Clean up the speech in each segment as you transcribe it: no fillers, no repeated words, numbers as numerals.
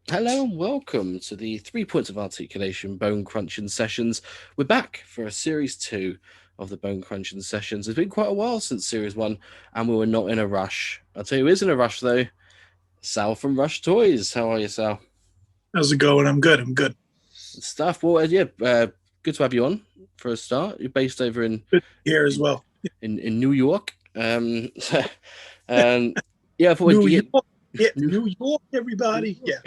Hello and welcome to the 3 Points of Articulation Bone Crunching Sessions. We're back for a Series 2 of the Bone Crunching Sessions. It's been quite a while since Series 1 and we were not in a rush. I'll tell you who is in a rush though. Sal from Rush Toys. How are you, Sal? How's it going? I'm good. I'm good. Stuff. Well, good to have you on for a start. You're based over Good here as well. in New York. Yeah, I thought New we'd get York. Yeah, New York, everybody. Yeah.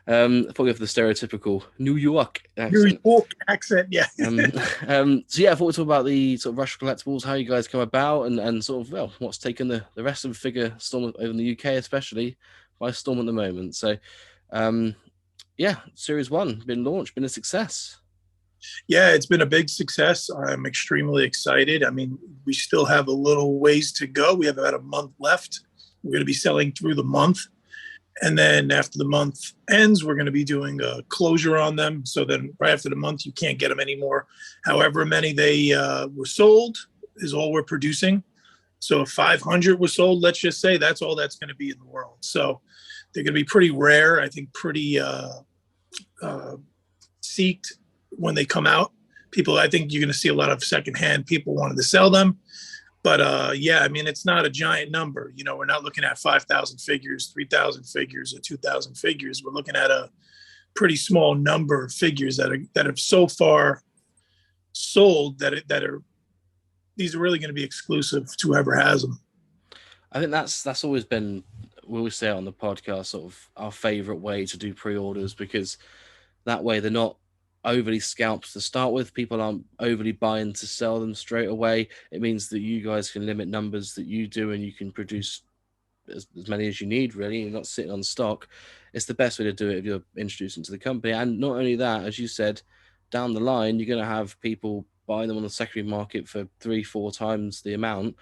I thought we have the stereotypical New York New accent. York accent. Yeah. So yeah, I thought we'd talk about the sort of Rush Collectibles, how you guys come about, and sort of what's taken the rest of the figure storm over in the UK, especially by storm at the moment. So, yeah, Series 1 been launched, been a success. Yeah, it's been a big success. I'm extremely excited. I mean, we still have a little ways to go. We have about a month left. We're going to be selling through the month. And then after the month ends, we're going to be doing a closure on them. So then right after the month, you can't get them anymore. However many they were sold is all we're producing. So if 500 were sold, let's just say that's all that's going to be in the world. So they're going to be pretty rare. I think pretty seeked when they come out. People, I think you're going to see a lot of secondhand people wanting to sell them. But yeah, I mean, it's not a giant number. You know, we're not looking at 5,000 figures, 3,000 figures, or 2,000 figures. We're looking at a pretty small number of figures that have so far sold these are really going to be exclusive to whoever has them. I think that's always been, we always say it on the podcast, sort of our favorite way to do pre-orders, because that way they're not overly scalped to start with. People aren't overly buying to sell them straight away. It means that you guys can limit numbers that you do and you can produce as many as you need, really. You're not sitting on stock. It's the best way to do it if you're introducing to the company. And not only that, as you said, down the line you're going to have people buying them on the secondary market for 3-4 times the amount,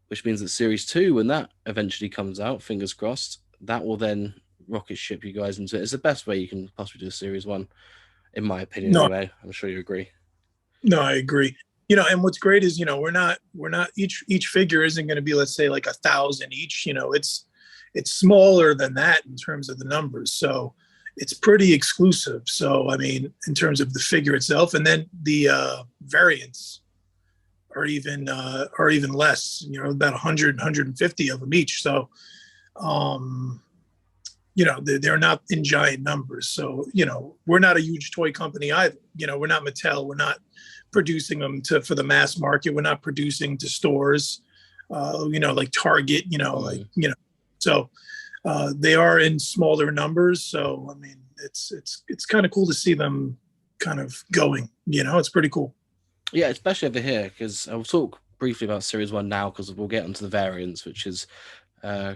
which means that Series 2, when that eventually comes out, fingers crossed, that will then rocket ship you guys into it. It's the best way you can possibly do a Series 1, in my opinion. No, anyway, I'm sure you agree. no, I agree. You know, and what's great is, you know, we're not each figure isn't going to be, let's say, like 1,000 each. You know, it's smaller than that in terms of the numbers. So it's pretty exclusive. So I mean, in terms of the figure itself, and then the variants are even less. You know, about 100, 150 of them each. So you know, they're not in giant numbers. So, you know, we're not a huge toy company either. You know, we're not Mattel. We're not producing them for the mass market. We're not producing to stores, you know, like Target, you know, like, you know, so they are in smaller numbers. So, I mean, it's kind of cool to see them kind of going, you know, it's pretty cool. Yeah, especially over here, because I'll talk briefly about Series 1 now, because we'll get onto the variants, which is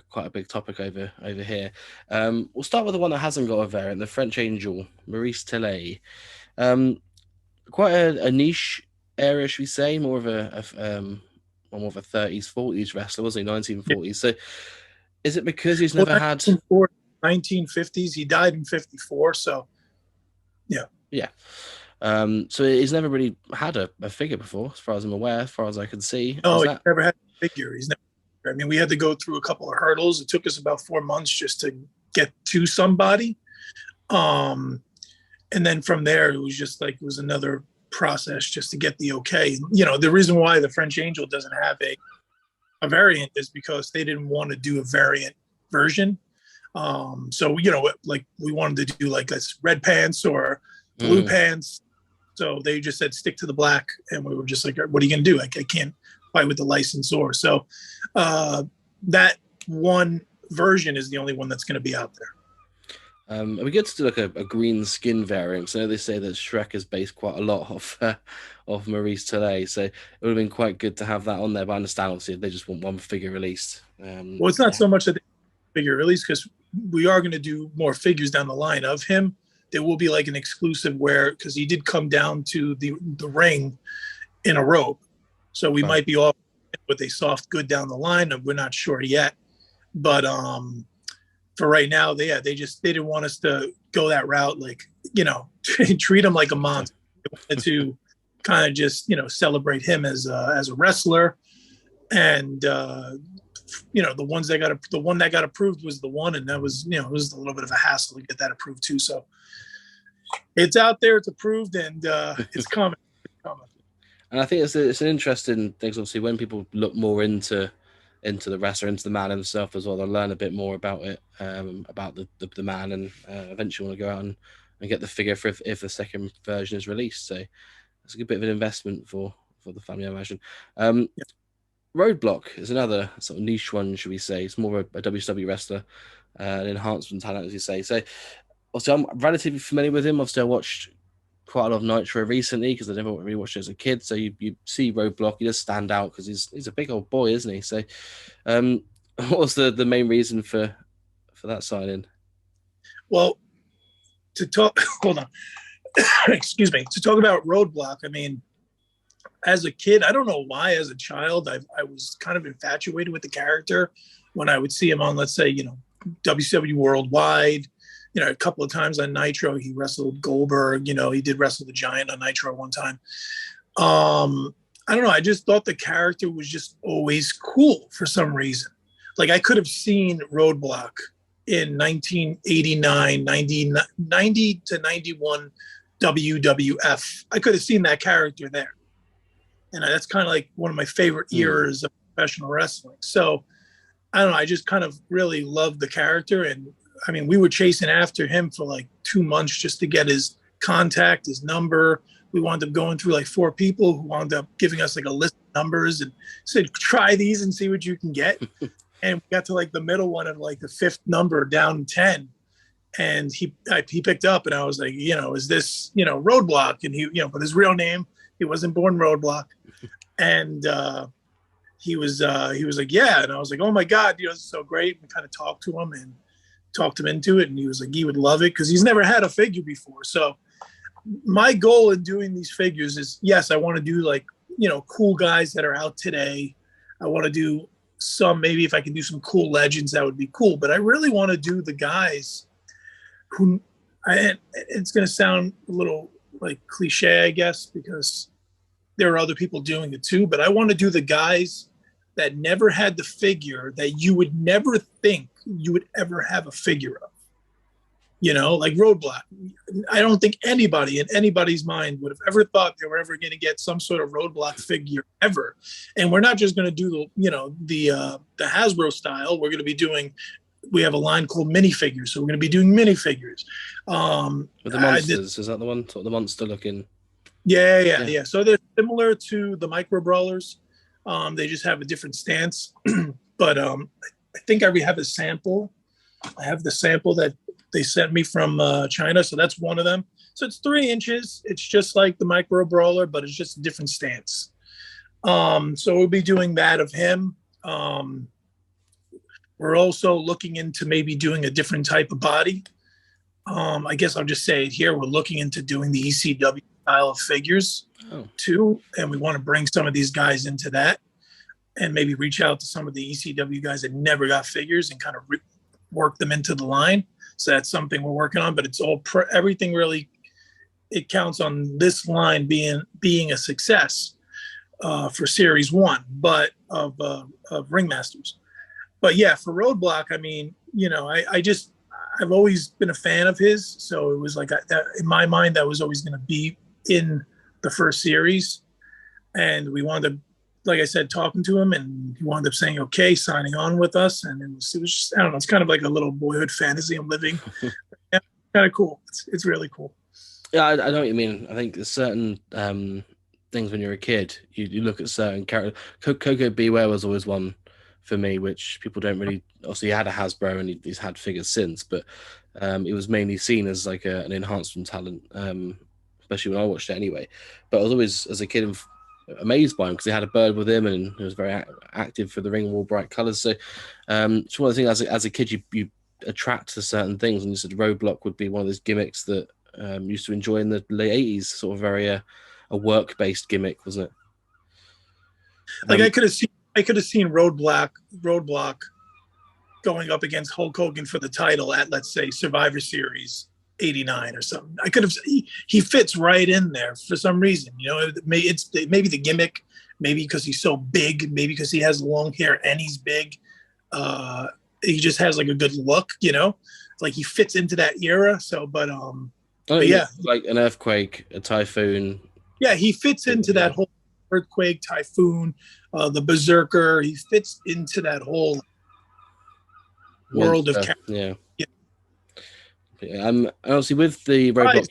quite a big topic over here. We'll start with the one that hasn't got a variant, the French Angel, Maurice Tallay. Quite a niche area, should we say? More of a 30s, 40s wrestler, was he? 1940s. So is it because he's never had 1950s? He died in 54. So yeah. So he's never really had a figure before, as far as I'm aware, as far as I can see. No, he's never had a figure. I mean, we had to go through a couple of hurdles. It took us about 4 months just to get to somebody. And then from there, it was just like, it was another process just to get the okay. You know, the reason why the French Angel doesn't have a variant is because they didn't want to do a variant version. So, you know, like we wanted to do like this red pants or blue pants. So they just said, stick to the black. And we were just like, what are you going to do? I can't fight with the licensor. So that one version is the only one that's going to be out there. We get to do like a green skin variant. So they say that Shrek has based quite a lot of Maurice Tallay. So it would have been quite good to have that on there. But I understand, obviously, they just want one figure released. Well, it's not so much that they figure release, because we are going to do more figures down the line of him. There will be like an exclusive where, because he did come down to the ring in a robe. So we might be off with a soft good down the line. We're not sure yet. But for right now, they didn't want us to go that route, like, you know, treat him like a monster. They wanted to kind of just, you know, celebrate him as a wrestler. And the one that got approved was the one, and that was, it was a little bit of a hassle to get that approved too. So it's out there, it's approved, and it's coming. And I think it's an interesting thing. Obviously, when people look more into the wrestler, into the man himself as well, they'll learn a bit more about it, about the man, and eventually want to go out and get the figure for if the second version is released. So it's a good bit of an investment for the family, I imagine. Yeah. Roadblock is another sort of niche one, should we say? It's more of a WCW wrestler, an enhancement talent, as you say. So obviously, I'm relatively familiar with him. Obviously, I watched quite a lot of Nitro recently because I never really watched it as a kid. So you see Roadblock, he does stand out because he's a big old boy, isn't he? So what was the main reason for that signing? Well, to talk, hold on, excuse me, to talk about Roadblock, I mean, as a kid, I don't know why, as a child, I was kind of infatuated with the character when I would see him on, let's say, WCW Worldwide. A couple of times on Nitro, he wrestled Goldberg. He did wrestle the Giant on Nitro one time. I don't know. I just thought the character was just always cool for some reason. Like, I could have seen Roadblock in 1989, 90 to 91 WWF. I could have seen that character there. And that's kind of like one of my favorite eras of professional wrestling. So I don't know. I just kind of really loved the character. And I mean, we were chasing after him for like 2 months just to get his contact, his number. We wound up going through like 4 people who wound up giving us like a list of numbers and said, try these and see what you can get. And we got to like the middle one of like the 5th number down 10. And he picked up, and I was like, is this, Roadblock? And he, but his real name, he wasn't born Roadblock. And he was like, yeah. And I was like, oh my God, this is so great. And kind of talked to him and talked him into it. And he was like, he would love it because he's never had a figure before. So my goal in doing these figures is, yes, I want to do like, cool guys that are out today. I want to do maybe if I can do some cool legends, that would be cool. But I really want to do the guys who, it's going to sound a little like cliche, I guess, because there are other people doing it too. But I want to do the guys that never had the figure that you would never think you would ever have a figure of. Like Roadblock. I don't think anybody in anybody's mind would have ever thought they were ever going to get some sort of Roadblock figure ever. And we're not just going to do the Hasbro style. We're going to be doing. We have a line called minifigures, so we're going to be doing minifigures. With the monsters, is that the one? Sort of the monster looking. Yeah. So they're similar to the Micro Brawlers. They just have a different stance. But I think I have a sample. I have the sample that they sent me from China, so that's one of them. So it's 3 inches. It's just like the Micro Brawler, but it's just a different stance. So we'll be doing that of him. We're also looking into maybe doing a different type of body. I guess I'll just say it here. We're looking into doing the ECW style of figures too, and we want to bring some of these guys into that, and maybe reach out to some of the ECW guys that never got figures and kind of work them into the line. So that's something we're working on. But it's all everything really. It counts on this line being a success for Series 1, but of Ringmasters. But yeah, for Roadblock, I mean, I've always been a fan of his. So it was like that in my mind, that was always going to be in the first series. And we wound up, like I said, talking to him, and he wound up saying, okay, signing on with us. And it was just, I don't know, it's kind of like a little boyhood fantasy I'm living. Yeah, kind of cool. It's really cool. Yeah, I know what you mean. I think there's certain things when you're a kid, you look at certain characters. Coco Beware was always one for me, which people don't really. Obviously, he had a Hasbro and he's had figures since, but it was mainly seen as like an enhancement talent, especially when I watched it anyway. But I was always, as a kid, amazed by him because he had a bird with him and he was very active for the ring, all bright colors. So it's one of the things as a kid you attract to certain things, and you said Roadblock would be one of those gimmicks that used to enjoy in the late 80s, sort of very a work-based gimmick, wasn't it? Like I could have seen Roadblock going up against Hulk Hogan for the title at, let's say, Survivor Series 89 or something. I could have. He fits right in there for some reason. It's maybe the gimmick, maybe because he's so big, maybe because he has long hair and he's big. He just has like a good look, like he fits into that era. So, but yeah, like an earthquake, a typhoon. Yeah, he fits into that whole earthquake, typhoon, the berserker. He fits into that whole world of characters. Yeah. Honestly, with the Roadblock,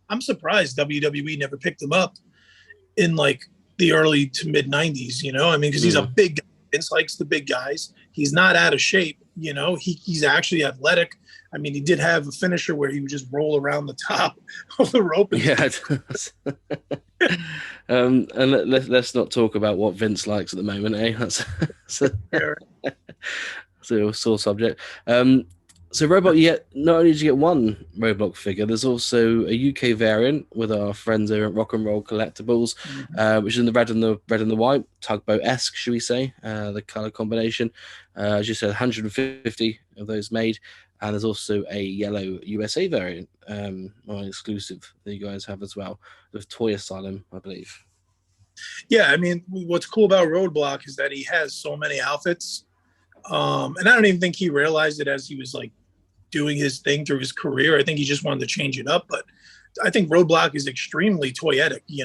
I'm surprised WWE never picked him up in like the early to mid '90s. I mean, because he's a big guy. Vince likes the big guys. He's not out of shape. He's actually athletic. I mean, he did have a finisher where he would just roll around the top of the rope. Yeah. And let's not talk about what Vince likes at the moment, eh? That's a sore subject. So Roadblock, not only did you get one Roadblock figure, there's also a UK variant with our friends over at Rock and Roll Collectibles, which is in the red and the white, tugboat-esque, should we say, the color combination. As you said, 150 of those made, and there's also a yellow USA variant, an exclusive that you guys have as well, with Toy Asylum, I believe. Yeah, I mean, what's cool about Roadblock is that he has so many outfits, and I don't even think he realized it as he was like doing his thing through his career. I think he just wanted to change it up, but I think Roadblock is extremely toyetic. He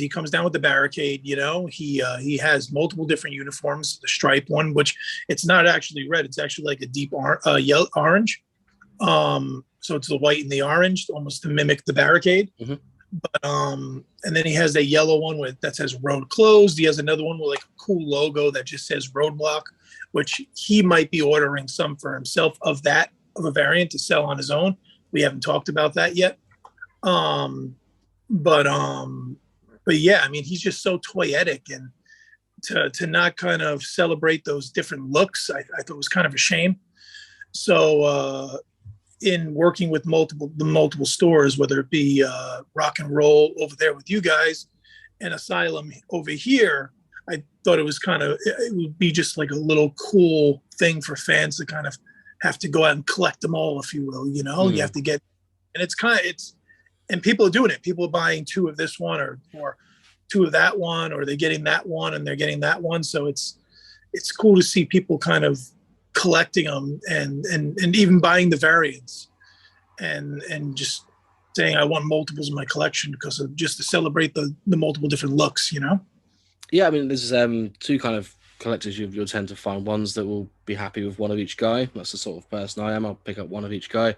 comes down with the barricade. He has multiple different uniforms. The stripe one, which it's not actually red, it's actually like a deep yellow orange. So it's the white and the orange, almost to mimic the barricade. Mm-hmm. But and then he has a yellow one that says road closed. He has another one with like a cool logo that just says Roadblock, which he might be ordering some for himself of a variant to sell on his own. We haven't talked about that yet. But yeah, I mean, he's just so toyetic, and to not kind of celebrate those different looks, I thought was kind of a shame. So in working with multiple stores, whether it be Rock and Roll over there with you guys and Asylum over here, I thought it would be just like a little cool thing for fans to kind of have to go out and collect them all, if you will. You have to get, and and people are doing it. People are buying 2 of this one or 2 of that one, or they're getting that one and they're getting that one. So it's cool to see people kind of collecting them and even buying the variants and just saying I want multiples in my collection because of just to celebrate the multiple different looks. Yeah, I mean, there's 2 kind of collectors you'll tend to find. Ones that will be happy with one of each guy. That's the sort of person I am. I'll pick up one of each guy.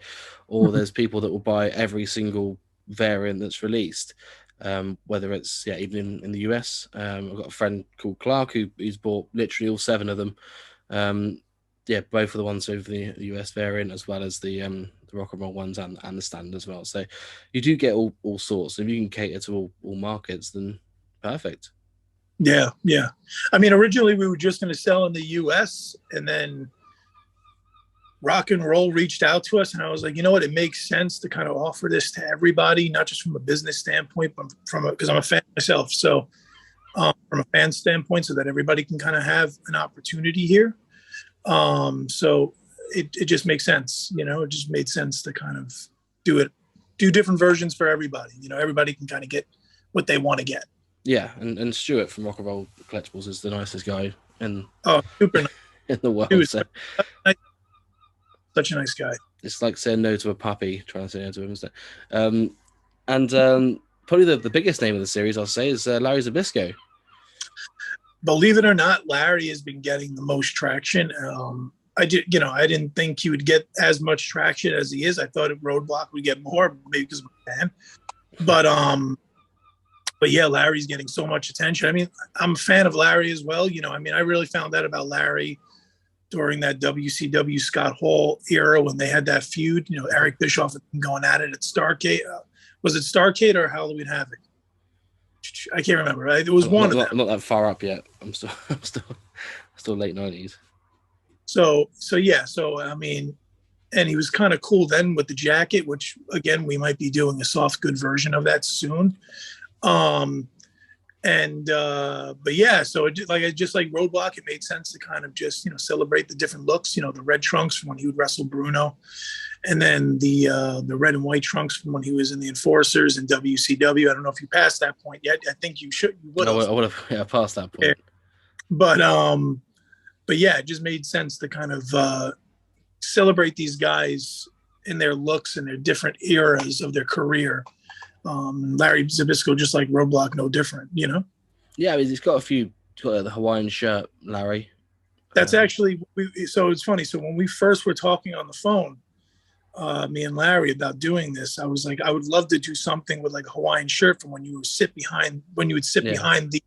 Or there's people that will buy every single variant that's released. Whether it's even in the US. I've got a friend called Clark who's bought literally all 7 of them. Both of the ones over the US variant, as well as the Rock and Roll ones and the stand as well. So you do get all sorts. If you can cater to all markets, then perfect. Yeah. I mean, originally we were just going to sell in the US, and then Rock and Roll reached out to us, and I was like, you know what? It makes sense to kind of offer this to everybody, not just from a business standpoint, but because I'm a fan myself. So from a fan standpoint, so that everybody can kind of have an opportunity here. So it just makes sense. It just made sense to kind of do different versions for everybody. Everybody can kind of get what they want to get. Yeah, and Stuart from Rock and Roll Collectibles is the nicest guy super nice. in the world. Such a nice guy. It's like saying no to a puppy, trying to say no to him instead. And probably the biggest name of the series, I'll say, is Larry Zabisco. Believe it or not, Larry has been getting the most traction. I didn't think he would get as much traction as he is. I thought Roadblock would get more, maybe because I'm a fan. But yeah, Larry's getting so much attention. I mean, I'm a fan of Larry as well. I really found out about Larry during that WCW Scott Hall era when they had that feud. Eric Bischoff had been going at it at Starrcade. Was it Starrcade or Halloween Havoc? I can't remember. It was one of them. I'm not that far up yet. I'm still late 90s. So I mean, and he was kind of cool then with the jacket, which again we might be doing a soft good version of that soon. But yeah, so just like Roadblock, it made sense to kind of just celebrate the different looks. The red trunks from when he would wrestle Bruno, and then the red and white trunks from when he was in the Enforcers and WCW. I don't know if you passed that point yet. I think you should. You would. I would have passed that point. But yeah, it just made sense to kind of celebrate these guys in their looks and their different eras of their career. Larry Zabisco, just like Roadblock, no different, you know? Yeah, I mean, he's got a few. He's got the Hawaiian shirt, Larry. That's actually, so it's funny. So when we first were talking on the phone, me and Larry, about doing this, I was like, I would love to do something with like a Hawaiian shirt from when you would sit behind the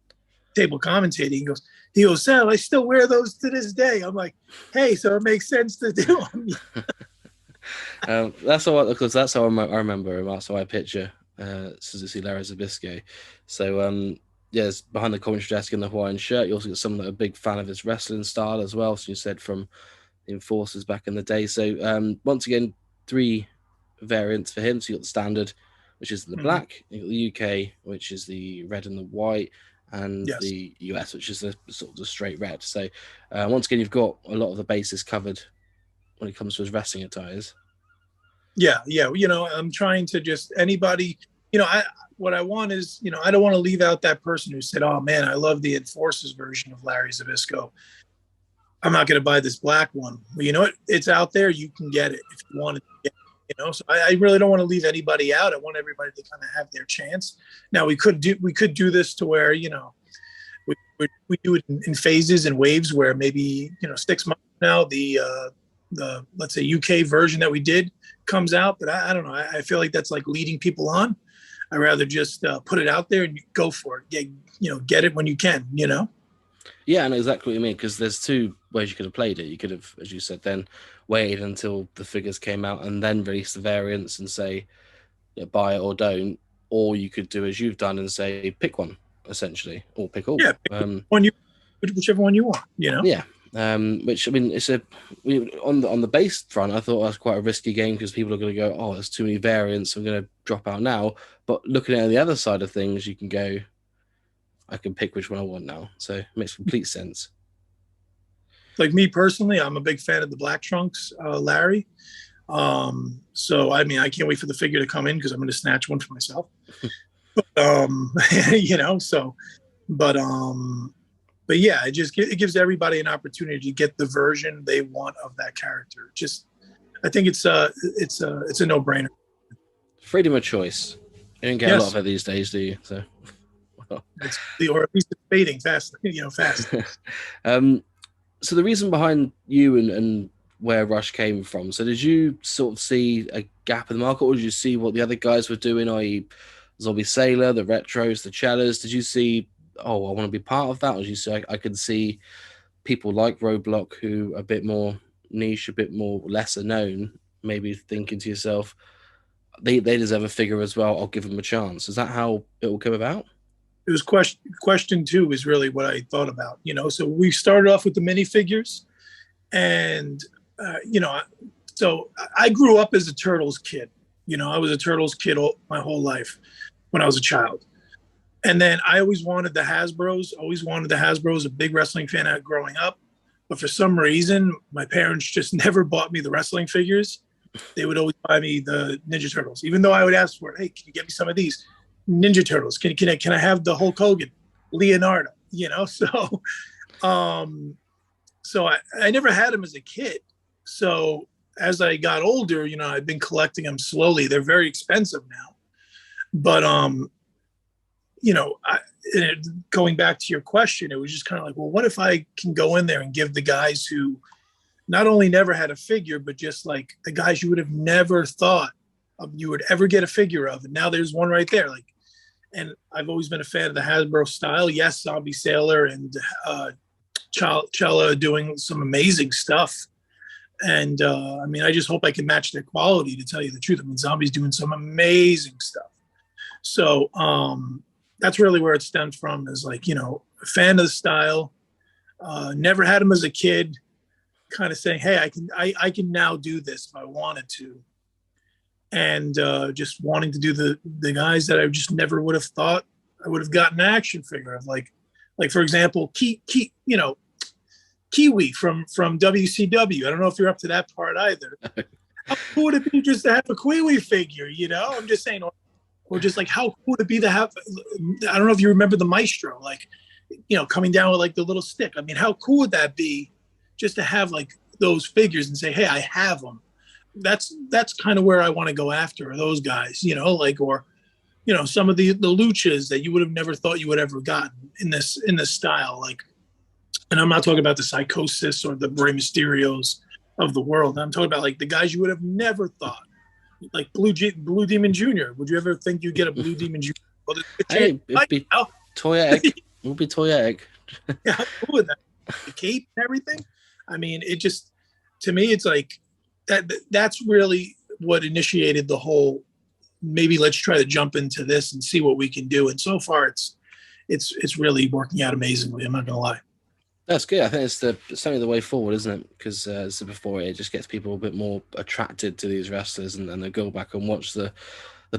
table commentating. He goes, Sal, I still wear those to this day. I'm like, hey, so it makes sense to do them. That's all, because that's how I remember him. That's how I picture Suzuki Larry Zabisco. So yes, behind the commentary desk in the Hawaiian shirt. You also got someone that are a big fan of his wrestling style as well. So you said from the Enforcers back in the day. So once again, 3 variants for him. So you got the standard, which is the black. You got the UK, which is the red and the white, and the US, which is the sort of the straight red. So once again, you've got a lot of the bases covered when it comes to his wrestling attires. Yeah. You know, I'm trying to just anybody, you know, what I want is, you know, I don't want to leave out that person who said, oh man, I love the Enforcers version of Larry Zabisco. I'm not going to buy this black one. Well, you know what? It's out there. You can get it if you want to get it, you know? So I really don't want to leave anybody out. I want everybody to kind of have their chance. Now we could do this to where, you know, we do it in phases and waves where maybe, you know, 6 months now, the let's say UK version that we did comes out, but I don't know. I feel like that's like leading people on. I'd rather just put it out there and go for it. Get it when you can, you know? Yeah, I know exactly what you mean, because there's 2 ways you could have played it. You could have, as you said, then waited until the figures came out and then release the variants and say, buy it or don't. Or you could do as you've done and say, pick one, essentially, or pick all. Yeah, whichever one you want, you know? Yeah. Which, I mean, it's on the base front, I thought that was quite a risky game because people are going to go, oh, there's too many variants, I'm going to drop out now. But looking at the other side of things, you can go, I can pick which one I want now. So it makes complete sense. Like me personally, I'm a big fan of the Black Trunks, Larry. So, I mean, I can't wait for the figure to come in because I'm going to snatch one for myself. You know, so, but yeah, it gives everybody an opportunity to get the version they want of that character. I think it's a no-brainer. Freedom of choice. You don't get a lot of it these days, do you? So, or at least it's fading fast. You know, fast. So the reason behind you and where Rush came from. So did you sort of see a gap in the market, or did you see what the other guys were doing, i.e. Zombie Sailor, the Retros, the Chellas? Did you see, oh, I want to be part of that? Or did you say, I could see people like Roadblock who are a bit more niche, a bit more lesser known, maybe thinking to yourself, they deserve a figure as well, I'll give them a chance. Is that how it will come about? It was question 2 is really what I thought about, you know? So we started off with the minifigures and, you know, so I grew up as a Turtles kid. You know, I was a Turtles kid my whole life when I was a child. And then I always wanted the Hasbros, a big wrestling fan out growing up. But for some reason, my parents just never bought me the wrestling figures. They would always buy me the Ninja Turtles, even though I would ask for it. Hey, can you get me some of these Ninja Turtles? Can I have the Hulk Hogan, Leonardo? You know, so I never had them as a kid. So as I got older, you know, I've been collecting them slowly. They're very expensive now, but you know, going back to your question, it was just kind of like, well, what if I can go in there and give the guys who not only never had a figure, but just like the guys you would have never thought you would ever get a figure of, and now there's one right there. Like, and I've always been a fan of the Hasbro style. Yes, Zombie Sailor and Chella doing some amazing stuff. And I mean, I just hope I can match their quality, to tell you the truth. I mean, Zombie's doing some amazing stuff. So that's really where it stems from, is like, you know, a fan of the style, never had him as a kid, kind of saying, hey, I can now do this if I wanted to. And just wanting to do the guys that I just never would have thought I would have gotten an action figure of, like for example, Kiwi from WCW. I don't know if you're up to that part either. How cool would it be just to have a Kiwi figure? You know, I'm just saying, or just like how cool would it be to have? I don't know if you remember the Maestro. Like, coming down with like the little stick. I mean, how cool would that be just to have like those figures and say, hey, I have them. That's kind of where I want to go after, are those guys, like, or some of the luchas that you would have never thought you would ever gotten in this style, like, and I'm not talking about the Psychosis or the Rey Mysterios of the world. I'm talking about like the guys you would have never thought, like Blue Demon Jr. Would you ever think you'd get a Blue Demon Jr.? Well, hey, it'd be toyetic. It would be toyetic. Yeah, how cool with that? The cape and everything. I mean, it just, to me, it's like that's really what initiated the whole, maybe let's try to jump into this and see what we can do. And so far it's really working out amazingly. I'm not gonna lie. That's good. I think it's certainly the way forward, isn't it? Because as I said before, it just gets people a bit more attracted to these wrestlers, and they go back and watch the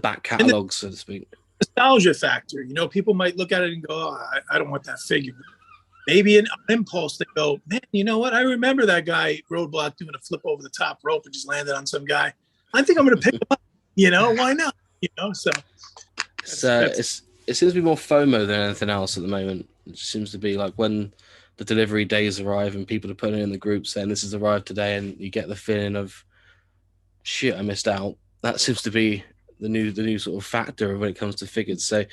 back catalogs, so to speak. Nostalgia factor. People might look at it and go, oh, I don't want that figure. Maybe an impulse, they go, man, you know what? I remember that guy Roadblock doing a flip over the top rope and just landed on some guy. I think I'm going to pick him up. Why not? So it seems to be more FOMO than anything else at the moment. It seems to be like when the delivery days arrive and people are putting in the group saying this has arrived today, and you get the feeling of shit, I missed out. That seems to be the new sort of factor when it comes to figures. So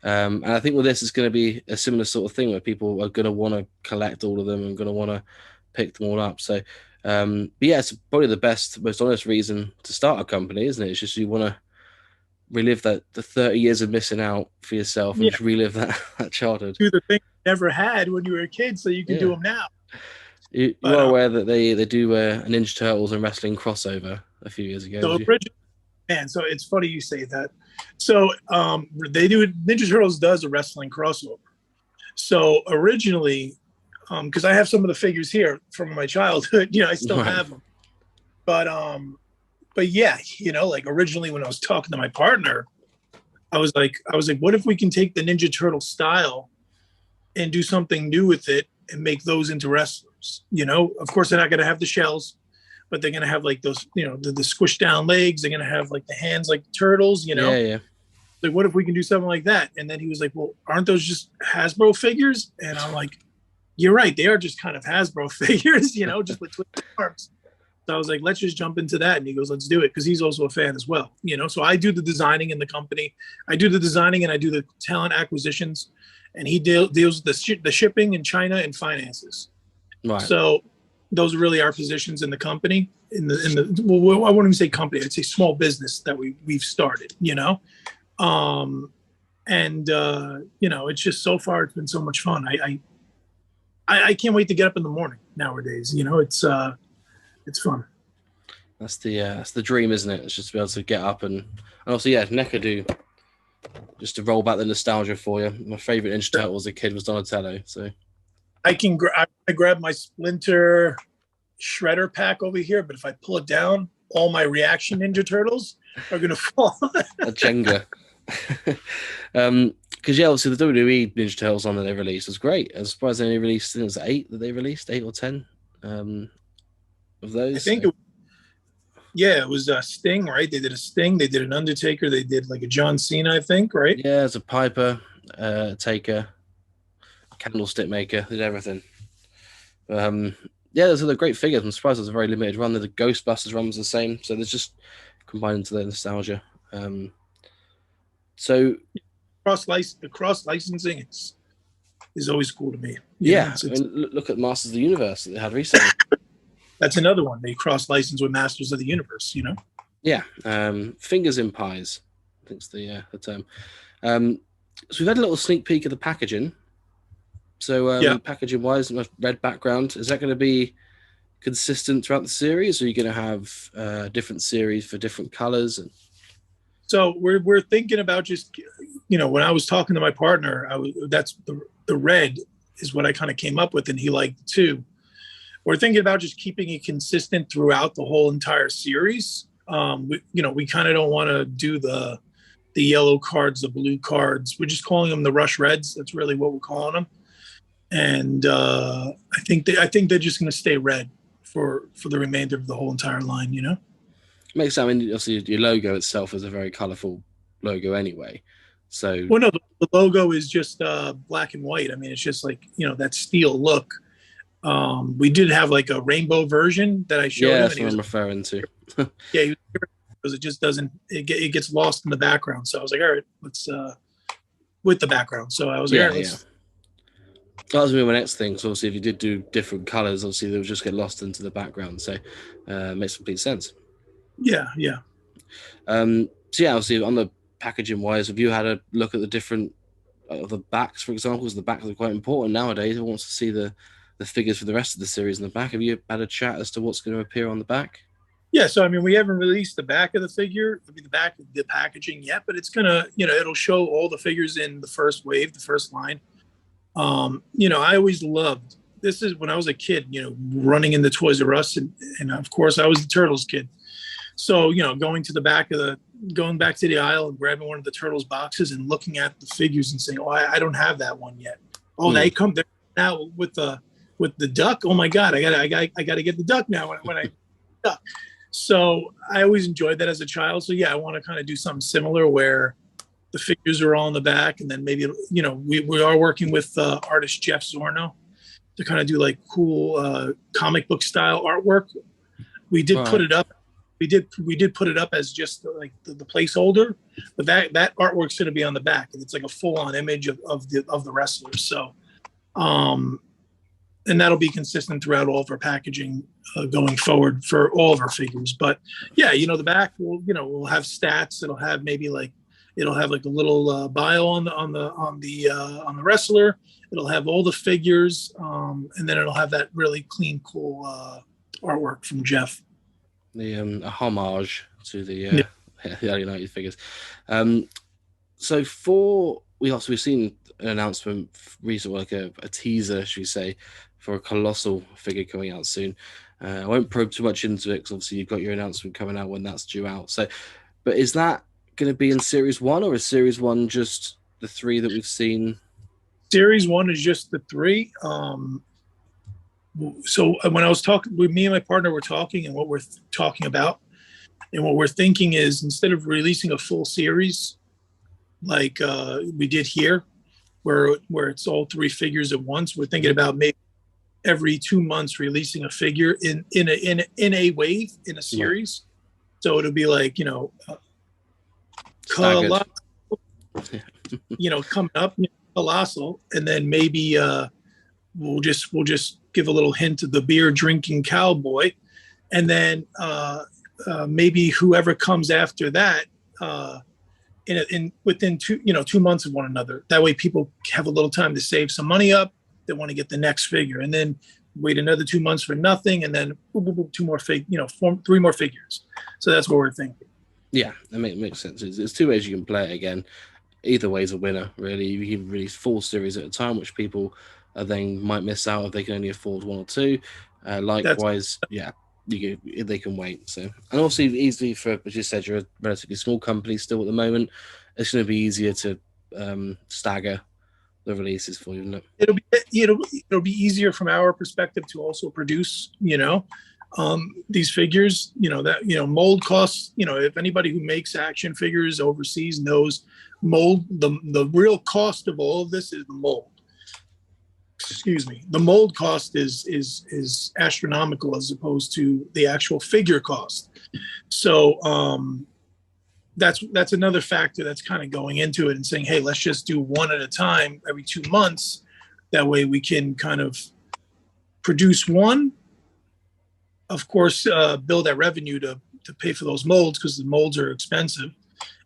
and I think with this, it's going to be a similar sort of thing where people are going to want to collect all of them and going to want to pick them all up. So but yeah, it's probably the best, most honest reason to start a company, isn't it? It's just you want to relive the 30 years of missing out for yourself and just relive that childhood. Do the thing you never had when you were a kid, so you can do them now. You are aware that they do a Ninja Turtles and wrestling crossover a few years ago? So man, so it's funny you say that. So they do, Ninja Turtles does a wrestling crossover. So originally, because I have some of the figures here from my childhood, I still have them. But yeah, like originally when I was talking to my partner, I was like, what if we can take the Ninja Turtle style and do something new with it and make those into wrestlers? Of course they're not going to have the shells, but they're going to have like those, the squished down legs. They're going to have like the hands like the turtles, Yeah. Like, what if we can do something like that? And then he was like, well, aren't those just Hasbro figures? And I'm like, you're right. They are just kind of Hasbro figures, just with twisted arms. So I was like, let's just jump into that. And he goes, let's do it. Because he's also a fan as well, So I do the designing in the company. I do the designing and I do the talent acquisitions. And he deals with the shipping in China and finances. Right. So those are really our positions in the company. Well, I wouldn't even say company. I'd say small business that we've started, it's just, so far it's been so much fun. I can't wait to get up in the morning nowadays. It's fun. That's the dream, isn't it? It's just to be able to get up and also NECA just to roll back the nostalgia for you. My favorite Ninja Turtle as a kid was Donatello. So I can I grab my Splinter shredder pack over here, but if I pull it down, all my reaction Ninja Turtles are gonna fall. A Jenga. Because obviously the WWE Ninja Turtles one that they released was great. I was surprised they only released, I think it was 8 that they released, 8 or 10 of those. I think it was Sting, right? They did a Sting, they did an Undertaker, they did like a John Cena, I think, right? Yeah, it's a Piper, Taker, Candlestick Maker, did everything. Those are the great figures. I'm surprised it was a very limited run. The Ghostbusters run was the same, so there's just combined into the nostalgia. So the cross licensing is always cool to me. Look at Masters of the Universe that they had recently. That's another one. They cross license with Masters of the Universe. Yeah, fingers in pies, I think's the term. So we've had a little sneak peek of the packaging. So packaging wise, red background, is that going to be consistent throughout the series, or are you going to have different series for different colors? So we're thinking about just, when I was talking to my partner, that's the red is what I kind of came up with, and he liked it too. We're thinking about just keeping it consistent throughout the whole entire series. We kind of don't want to do the yellow cards, the blue cards. We're just calling them the Rush Reds. That's really what we're calling them. And I think they're just going to stay red for the remainder of the whole entire line. Makes sense. I mean, obviously your logo itself is a very colorful logo anyway. So Well, no, the logo is just black and white. I mean, it's just like, that steel look. We did have like a rainbow version that I showed yeah, him, that's and he what was, I'm referring to. yeah, because it just doesn't, it gets lost in the background. So I was like, all right, let's, with the background. So I was like, all Yeah, right, yeah. let's, That was gonna be my next thing. So obviously, if you did do different colors, obviously they would just get lost into the background. So makes complete sense. yeah, yeah. So yeah, obviously on the packaging wise, have you had a look at the different the backs, for example? Because the backs are quite important nowadays. Who wants to see the figures for the rest of the series in the back? Have you had a chat as to what's going to appear on the back? Yeah, so I mean, we haven't released the back of the figure, I mean, the back of the packaging yet, but it's gonna, it'll show all the figures in the first wave, the first line. I always loved this is when I was a kid, running into Toys R Us, and of course I was the Turtles kid. So, going back to the aisle and grabbing one of the Turtles boxes and looking at the figures and saying, "Oh, I don't have that one yet." Oh, they come there now with the duck. Oh my God, I got to get the duck now when I duck. So I always enjoyed that as a child. So yeah, I want to kind of do something similar where the figures are all in the back, and then maybe we are working with artist Jeff Zorno to kind of do like cool comic book style artwork. We did put it up. We did put it up as just like the placeholder, but that artwork's going to be on the back, and it's like a full on image of the wrestlers. So, and that'll be consistent throughout all of our packaging going forward for all of our figures. But yeah, the back we'll have stats. It'll have like a little bio on the wrestler. It'll have all the figures, and then it'll have that really clean, cool artwork from Jeff. The a homage to the early United figures. So we've seen an announcement recently, like a teaser, should we say, for a colossal figure coming out soon. I won't probe too much into it because obviously you've got your announcement coming out when that's due out. So, but is that going to be in Series 1, or is Series 1 just the 3 that we've seen? Series 1 is just the 3. So when I was talking with me and my partner, we're talking, and what we're talking about and what we're thinking is, instead of releasing a full series like we did here, where it's all 3 figures at once, we're thinking about maybe every 2 months releasing a figure in a wave, in a series. Right. So it'll be like, colossal, coming up, colossal, and then maybe we'll just give a little hint of the beer drinking cowboy, and then maybe whoever comes after that within 2 months of one another. That way people have a little time to save some money up. They want to get the next figure, and then wait another 2 months for nothing, and then 3 more figures. So that's what we're thinking. Yeah, that makes sense. There's 2 ways you can play it again. Either way is a winner, really. You can release full series at a time, which people then might miss out if they can only afford 1 or 2. Likewise, they can wait. So, and also easily for, as you said, you're a relatively small company still at the moment. It's going to be easier to stagger the releases for you, isn't it? It'll be easier from our perspective to also produce, these figures. Mold costs. If anybody who makes action figures overseas knows mold, the real cost of all of this is the mold. Excuse me. The mold cost is astronomical as opposed to the actual figure cost. So that's another factor that's kind of going into it and saying, hey, let's just do 1 at a time every 2 months. That way we can kind of produce 1, of course, build that revenue to pay for those molds, because the molds are expensive.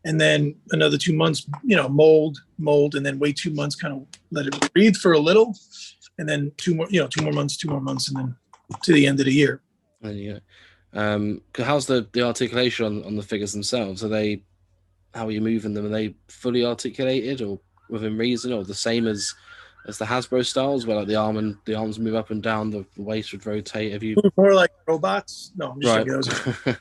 And then another 2 months, mold, and then wait 2 months, kind of let it breathe for a little, and then 2 more months, and then to the end of the year. How's the articulation on the figures themselves? How are you moving them? Are they fully articulated or within reason, or the same as the Hasbro styles, where like the arms move up and down, the waist would rotate? Have you more like robots? No, I'm just right.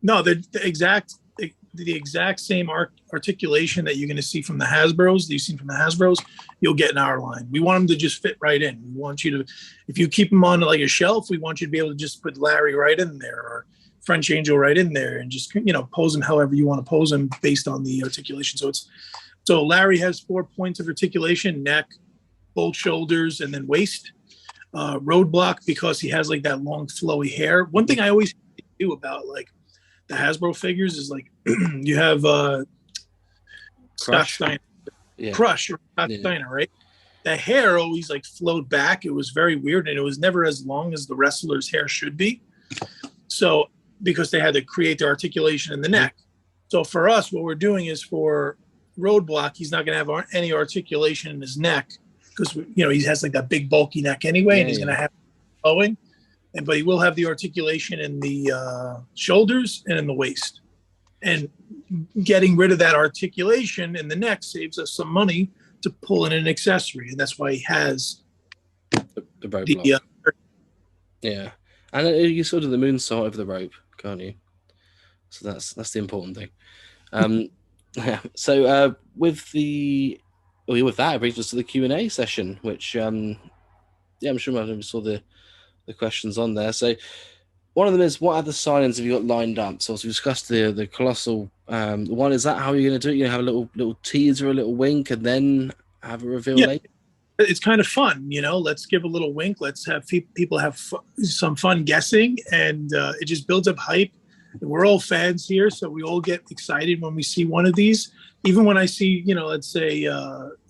No, the exact same articulation that you're going to see from the Hasbros, that you've seen from the Hasbros, you'll get in our line. We want them to just fit right in. We want you to, if you keep them on like a shelf, we want you to be able to just put Larry right in there, or French Angel right in there and just, pose him however you want to pose him based on the articulation. So Larry has 4 points of articulation: neck, both shoulders, and then waist. Roadblock, because he has like that long flowy hair. One thing I always do about like the Hasbro figures is like you have Scott Steiner, Crush or Scott Steiner, right? The hair always like flowed back. It was very weird, and it was never as long as the wrestler's hair should be. So because they had to create the articulation in the neck. So for us, what we're doing is for Roadblock, he's not going to have any articulation in his neck because he has like that big bulky neck anyway, and he's going to have flowing. But he will have the articulation in the shoulders and in the waist. And getting rid of that articulation in the neck saves us some money to pull in an accessory, and that's why he has the Roadblock. Yeah, and you sort of the moonsault over the rope, can't you? So that's the important thing. So with that, it brings us to the Q&A session, which I'm sure most of you saw the questions on there. So one of them is, what other signings have you got lined up? So as we discussed the Colossal one, is that how you're going to do it? You have a little teaser, a little wink, and then have a reveal later? It's kind of fun, let's give a little wink. Let's have people have some fun guessing, and it just builds up hype. We're all fans here, so we all get excited when we see one of these. Even when I see, let's say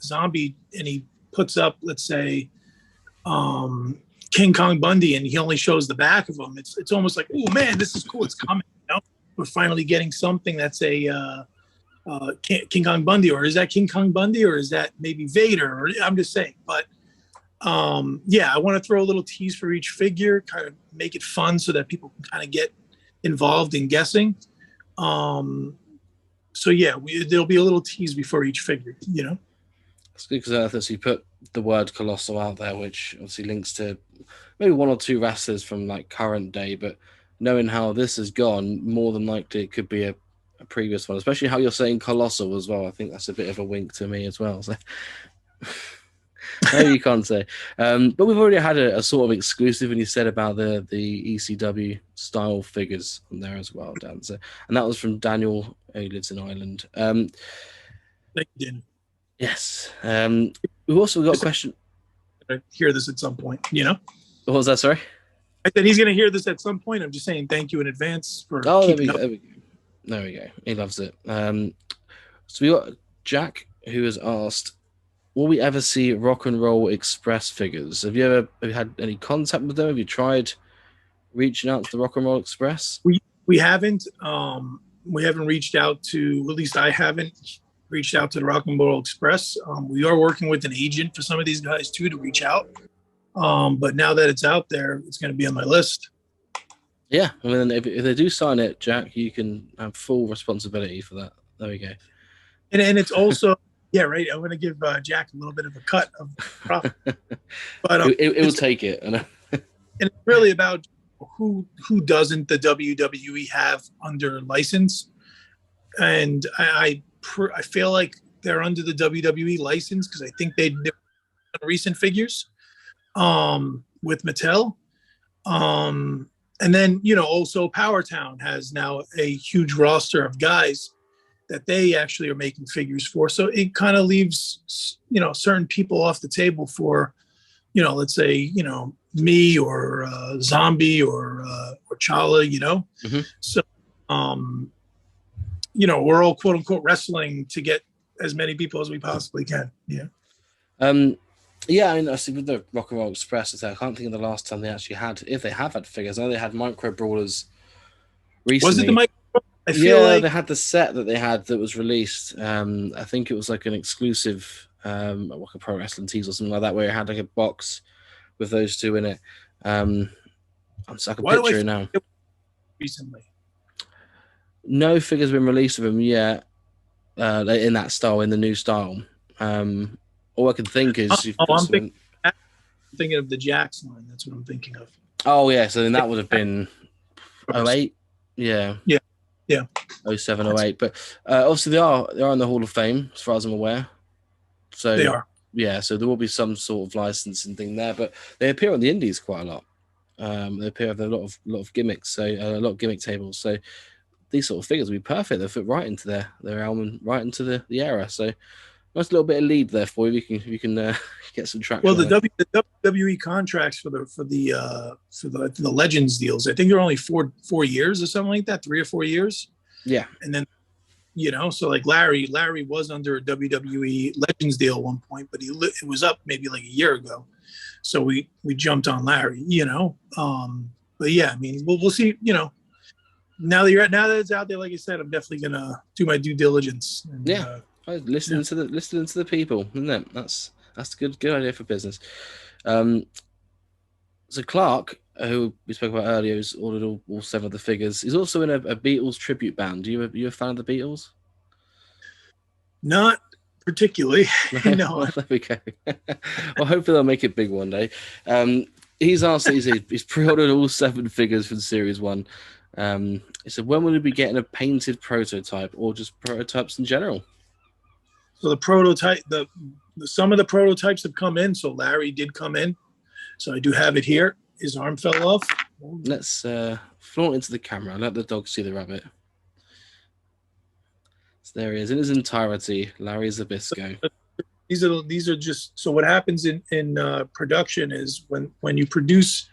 Zombie, and he puts up, let's say, King Kong Bundy, and he only shows the back of him. It's almost like, oh man, this is cool. It's coming. We're finally getting something that's a King Kong Bundy, or is that King Kong Bundy, or is that maybe Vader? Or I'm just saying, but I want to throw a little tease for each figure, kind of make it fun so that people can kind of get involved in guessing. There'll be a little tease before each figure. It's good because you put the word Colossal out there, which obviously links to maybe one or two wrestlers from like current day, but knowing how this has gone, more than likely it could be a previous one, especially how you're saying Colossal as well. I think that's a bit of a wink to me as well. So no, you can't say. But we've already had a sort of exclusive, and you said about the ECW style figures on there as well, Dan. So, and that was from Daniel, who lives in Ireland. Thank you. Yes. We've also got a question. I hear this at some point, What was that, sorry? I said he's going to hear this at some point. I'm just saying thank you in advance for keeping up. There we go. He loves it. So we got Jack, who has asked, will we ever see Rock and Roll Express figures? Have you had any contact with them? Have you tried reaching out to the Rock and Roll Express? We haven't. We haven't reached out to, at least I haven't reached out to the Rock and Roll Express. We are working with an agent for some of these guys too to reach out. But now that it's out there, it's going to be on my list. Yeah, I mean, if they do sign it, Jack, you can have full responsibility for that. There we go. And it's also, yeah, right. I'm going to give Jack a little bit of a cut of profit, but it will take it. And it's really about who doesn't the WWE have under license, and I feel like they're under the WWE license because I think they did recent figures with Mattel. And then, also Powertown has now a huge roster of guys that they actually are making figures for. So it kind of leaves, certain people off the table for, let's say, me or Zombie or Tallay, Mm-hmm. So, we're all quote unquote wrestling to get as many people as we possibly can. Yeah. Yeah, I see with the Rock and Roll Express, I can't think of the last time they actually had, if they have had figures. I know they had Micro Brawlers recently. Was it the Micro? I feel like they had the set that they had that was released. I think it was like an exclusive, like a Pro Wrestling Tees or something like that, where it had like a box with those two in it. I'm stuck a picture now. Recently, no figures have been released of them yet. In that style, in the new style. All I can think is I'm thinking of the Jax line. That's what I'm thinking of. Oh yeah, so then that would have been 08. Yeah. 07, 08. But obviously they're in the Hall of Fame, as far as I'm aware. So they are. Yeah, so there will be some sort of licensing thing there, but they appear on the indies quite a lot. They appear with a lot of gimmicks, so a lot of gimmick tables. So these sort of figures would be perfect. They fit right into their realm and right into the era. So nice little bit of lead there for you. You can get some traction. Well, the WWE contracts for the Legends deals, I think they're only 4 years or something like that, 3 or 4 years. Yeah, and then so like Larry was under a WWE Legends deal at one point, but it was up maybe like a year ago, so we jumped on Larry. But yeah, I mean, we'll see. Now that it's out there, like I said, I'm definitely gonna do my due diligence. And, listening to the people, isn't it? That's a good idea for business. So Clark, who we spoke about earlier, has ordered all 7 of the figures. He's also in a Beatles tribute band. You a fan of the Beatles? Not particularly. No. Well, there we go. Well, hopefully they'll make it big one day. He's asked. He's pre-ordered all 7 figures for the Series 1. He said, when will we be getting a painted prototype or just prototypes in general? So the prototype, some of the prototypes have come in. So Larry did come in. So I do have it here. His arm fell off. Let's flaunt into the camera. Let the dog see the rabbit. So there he is in his entirety, Larry Zabisco. These are just, so what happens in production is when you produce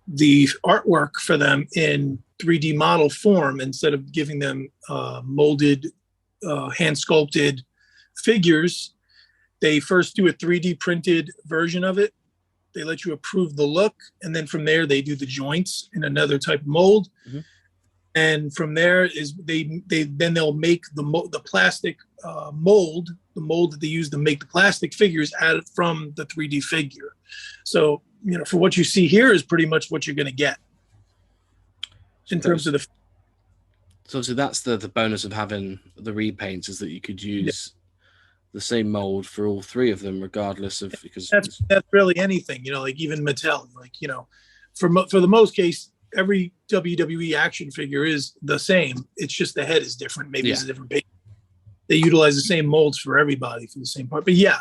the artwork for them in 3D model form, instead of giving them molded, hand sculpted figures, they first do a 3D printed version of it. They let you approve the look, and then from there they do the joints in another type of mold. Mm-hmm. And from there is they'll make the plastic mold, the mold that they use to make the plastic figures out from the 3D figure. So for what you see here is pretty much what you're going to get in terms of the. So obviously that's the bonus of having the repaints, is that you could use the same mold for all 3 of them, regardless of, because that's really anything, like even Mattel, for the most case, every WWE action figure is the same. It's just the head is different. Maybe it's a different paint. They utilize the same molds for everybody for the same part. But yeah,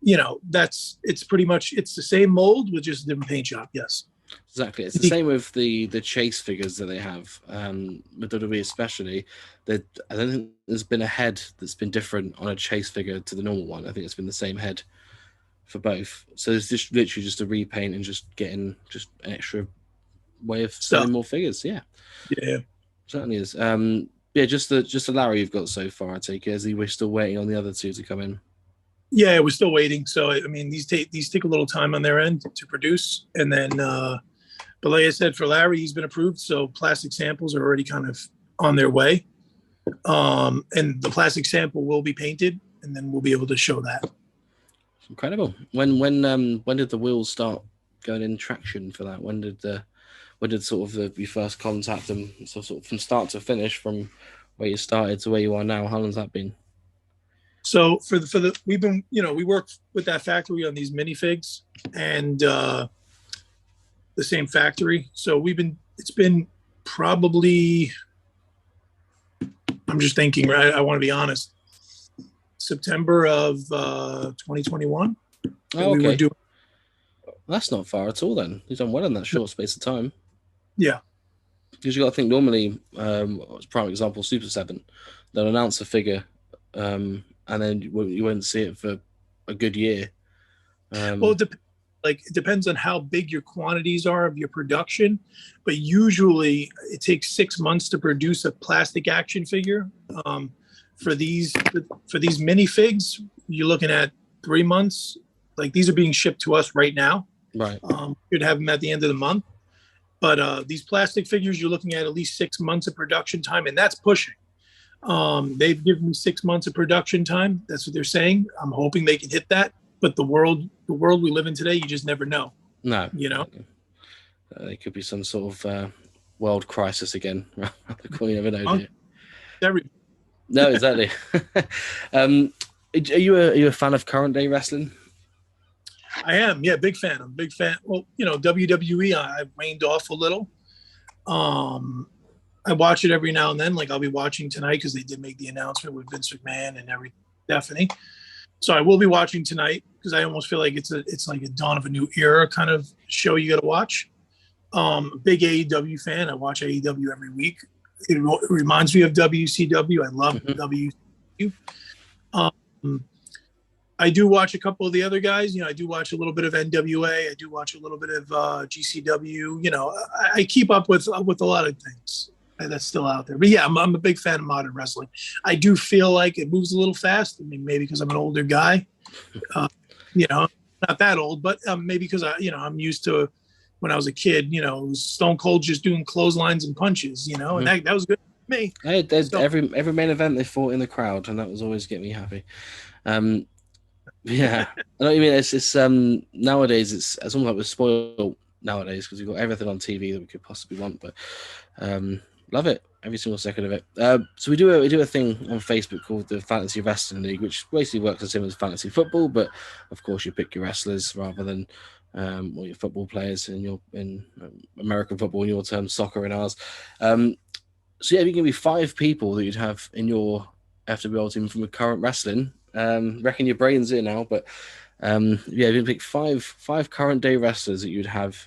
it's pretty much, it's the same mold with just a different paint job. Yes. Exactly. It's the same with the chase figures that they have, with WWE especially. I don't think there's been a head that's been different on a chase figure to the normal one. I think it's been the same head for both. So it's just literally just a repaint and just getting just an extra way of selling more figures. Yeah. Certainly is. Just the Larry you've got so far, I take it, as we're still waiting on the other 2 to come in. Yeah, we're still waiting. So I mean, these take a little time on their end to produce, and then but like I said, for Larry, he's been approved, so plastic samples are already kind of on their way, and the plastic sample will be painted, and then we'll be able to show that. Incredible. When did the wheels start going in traction for that? When did sort of you first contact them? So sort of from start to finish, from where you started to where you are now, how long has that been? So we've been, we work with that factory on these minifigs, and the same factory. So it's been probably, I'm just thinking, right? I want to be honest, September of 2021. Oh, okay. That's not far at all then. You've done well in that short space of time. Yeah. Because you got to think, normally, prime example, Super 7, they'll announce a figure, and then you won't see it for a good year. Well, it depends on how big your quantities are of your production, but usually it takes 6 months to produce a plastic action figure. For these minifigs, you're looking at 3 months. Like, these are being shipped to us right now. Right. You'd have them at the end of the month. But these plastic figures, you're looking at least 6 months of production time, and that's pushing. They've given me 6 months of production time. That's what they're saying. I'm hoping they can hit that. But the world we live in today, you just never know. No. There could be some sort of world crisis again. You never know. No, exactly. Are you a fan of current day wrestling? I am. Yeah, big fan. I'm a big fan. Well, WWE, I've waned off a little. I watch it every now and then. Like, I'll be watching tonight because they did make the announcement with Vince McMahon and Stephanie. So I will be watching tonight because I almost feel like it's like a dawn of a new era kind of show you got to watch. Big AEW fan. I watch AEW every week. It reminds me of WCW. I love WCW. Um, I do watch a couple of the other guys. I do watch a little bit of NWA. I do watch a little bit of GCW. I keep up with a lot of things that's still out there. But yeah, I'm a big fan of modern wrestling. I do feel like it moves a little fast. I mean, maybe because I'm an older guy. Not that old, but maybe because I'm used to when I was a kid. It was Stone Cold just doing clotheslines and punches. And that was good for me. Every main event they fought in the crowd, and that was always getting me happy. Yeah, I know what you mean. It's nowadays it's almost like we're spoiled nowadays because we've got everything on TV that we could possibly want. But love it, every single second of it. So we do a thing on Facebook called the Fantasy Wrestling League, which basically works the same as fantasy football, but of course you pick your wrestlers rather than your football players in American football, in your term, soccer in ours. So yeah, if you give me 5 people that you'd have in your FWL team from the current wrestling. Reckon your brain's in now, but if you pick five current day wrestlers that you'd have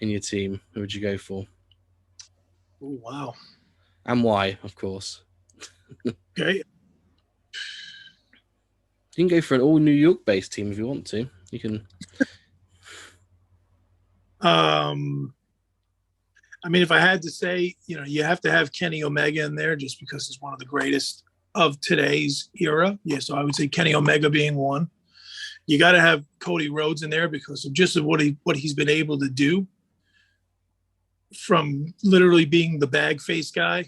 in your team, who would you go for? Oh, wow. And why, of course. Okay. You can go for an all New York based team if you want to. You can. I mean, if I had to say, you have to have Kenny Omega in there just because he's one of the greatest of today's era. Yeah, so I would say Kenny Omega being one. You got to have Cody Rhodes in there because of just what he's been able to do, from literally being the bag face guy,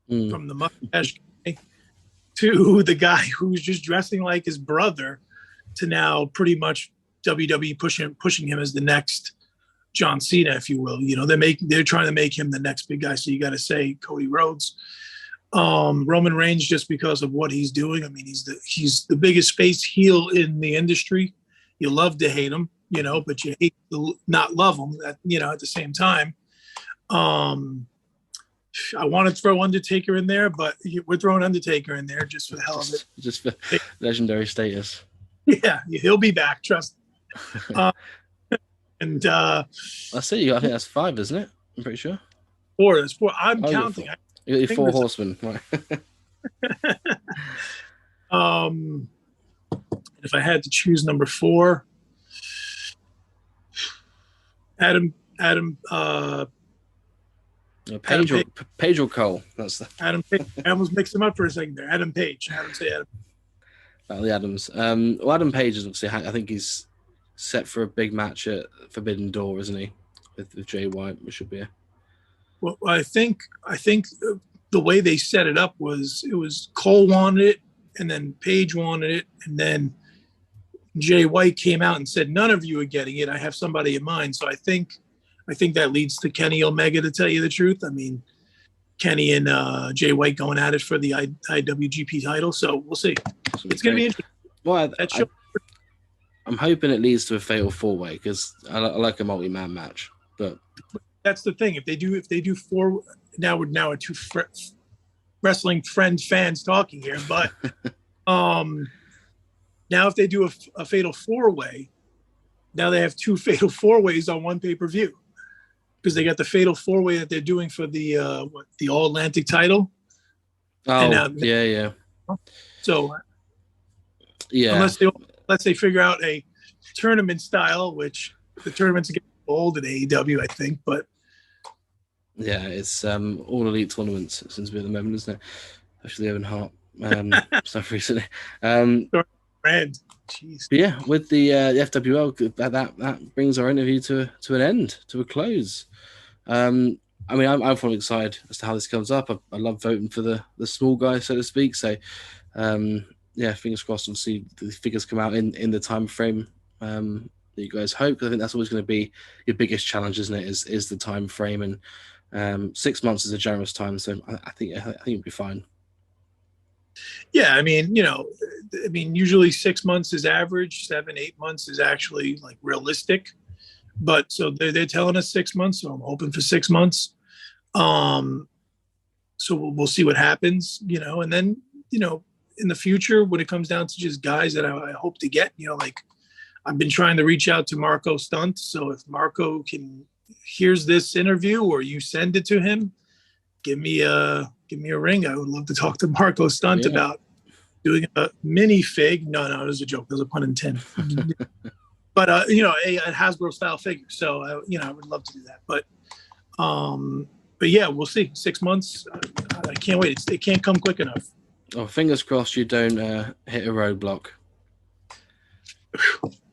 from the mustache guy, to the guy who's just dressing like his brother, to now pretty much WWE pushing him as the next John Cena, if you will. They're trying to make him the next big guy. So you got to say Cody Rhodes. Roman Reigns, just because of what he's doing. I mean, he's the biggest face heel in the industry. You love to hate him, but you hate to not love him at the same time. I want to throw Undertaker in there, but we're throwing Undertaker in there just for the hell of it. Just for legendary status. Yeah, he'll be back, trust me. And I see. I think that's 5, isn't it? I'm pretty sure. 4. That's 4. I'm counting. You got your 4 horsemen, right? If I had to choose number 4, Adam Page or Cole. That's Adam Page. I almost mixed him up for a second there. Adam Page. Adam. The Adams. Adam Page is obviously. I think he's set for a big match at Forbidden Door, isn't he? With Jay White, which should be. Well, I think the way they set it up was Cole wanted it, and then Page wanted it, and then Jay White came out and said, "None of you are getting it. I have somebody in mind." So I think that leads to Kenny Omega, to tell you the truth. I mean, Kenny and Jay White going at it for the IWGP title. So we'll see. It's going to be interesting. Well, I'm hoping it leads to a fatal 4-way because I like a multi-man match, but. That's the thing. If they do 4, now we're 2 wrestling fans talking here, but now if they do a fatal 4-way, now they have 2 fatal 4-ways on one pay-per-view, because they got the fatal 4-way that they're doing for the All Atlantic title. Oh, yeah. So yeah, unless they figure out a tournament style, which the tournaments get old at AEW, I think, but yeah, it's all elite tournaments it seems to be at the moment, isn't it? Especially Owen Hart stuff recently. Jeez. But yeah, with the FWL, that brings our interview to an end, to a close. I mean, I'm fully excited as to how this comes up. I love voting for the small guy, so to speak. So yeah, fingers crossed. We'll see the figures come out in the time frame that you guys hope. Because I think that's always going to be your biggest challenge, isn't it? Is the time frame, and 6 months is a generous time. So I think it'll be fine. Yeah, I mean, usually 6 months is average. 7-8 months is actually like realistic. But so they're telling us 6 months, so I'm hoping for 6 months. So we'll see what happens, and then in the future, when it comes down to just guys that I hope to get, like I've been trying to reach out to Marco Stunt. So if Marco can, here's this interview, or you send it to him, give me a ring. I would love to talk to Marco Stunt about doing a mini fig. No, it was a joke. There's a pun intended. But a Hasbro style figure. So I would love to do that. But yeah, we'll see. 6 months. I can't wait. It can't come quick enough. Oh, fingers crossed you don't hit a roadblock.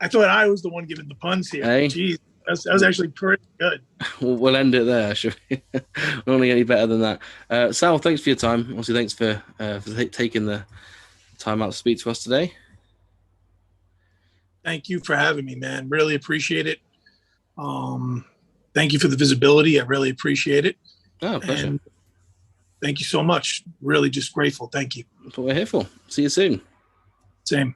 I thought I was the one giving the puns here. Hey? Jeez, that was actually pretty good. We'll end it there, should we? We're only any better than that. Sal, thanks for your time. Obviously, thanks for taking the time out to speak to us today. Thank you for having me, man. Really appreciate it. Thank you for the visibility. I really appreciate it. Oh, pleasure. And thank you so much. Really just grateful. Thank you. That's what we're here for. See you soon. Same.